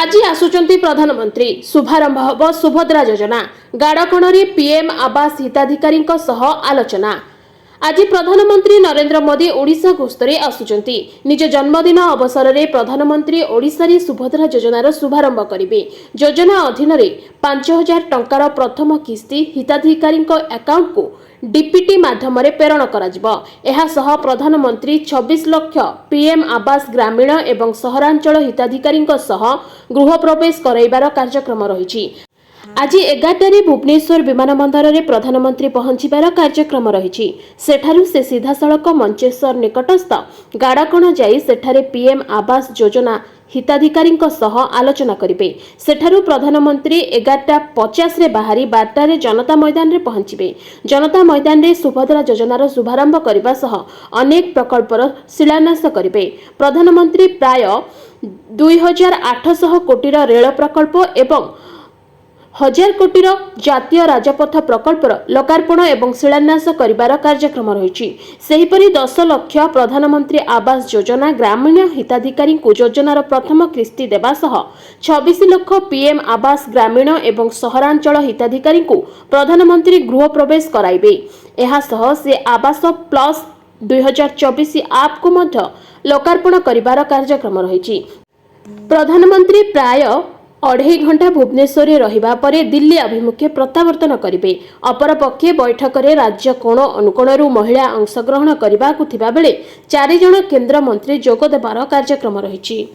आज आसुचंती प्रधानमंत्री शुभारंभ हब सुभद्रा योजना गाड़कणरे पीएम आवास हिताधिकारी सह आलोचना। आज प्रधानमंत्री नरेंद्र मोदी ओडिशा गस्तरे आसुचंती। निज जन्मदिन अवसर में प्रधानमंत्री ओडिशा सुभद्रा योजनार शुभारंभ करेंगे। योजना अधीन 5,000 टंकार प्रथम किस्ती हिताधिकारी अकाउंट को डीपीटी माध्यम प्रेरण कर प्रधानमंत्री 26 लाख पीएम आवास ग्रामीण एवं सहरांचल हिताधिकारी गृह प्रवेश कराइबार कार्यक्रम रही। आज 11 भुवनेश्वर विमानबंदर में प्रधानमंत्री पहुंचबार कार्यक्रम रही। सेठारु से सीधासलख मंचेश्वर निकटस्थ गाड़कण जाई सेठारे पीएम आवास योजना हिताधिकारी आलोचना करेंगे। सेठारु प्रधानमंत्री 11:50 रे बाहरी 12 जनता मैदान में पहुंचे। जनता मैदान में सुभद्रा योजनार शुभारंभ करने सह अनेक प्रकल्पर शिलान्यास करेंगे। प्रधानमंत्री प्राय 2,800 कोटीर रेल प्रकल्प एवं 1,000 कोटीर जातीय राजपथ प्रकल्पर लोकार्पण एवं शिलान्यास करिबार कार्यक्रम रही। सेहीपरि 10 लाख प्रधानमंत्री आवास योजना ग्रामीण हिताधिकारी को योजनार प्रथम किस्ती देवा सह 26 लाख पीएम आवास ग्रामीण एवं सहरांचल हिताधिकारी को प्रधानमंत्री गृह प्रवेश कराइबे। एहा सह से आवास प्लस 2024 ऐप को मध्य लोकार्पण करिबार कार्यक्रम रही। प्रधानमंत्री प्राय 2.5 घंटा भुवनेश्वर रहिबा परे दिल्ली अभिमुखे प्रत्यावर्तन करेंगे। अपरपक्षे बैठक में राज्य कोण अनुकोणरू महिला अंशग्रहण करने 4 जन केंद्र मंत्री जोग देबार कार्यक्रम रही।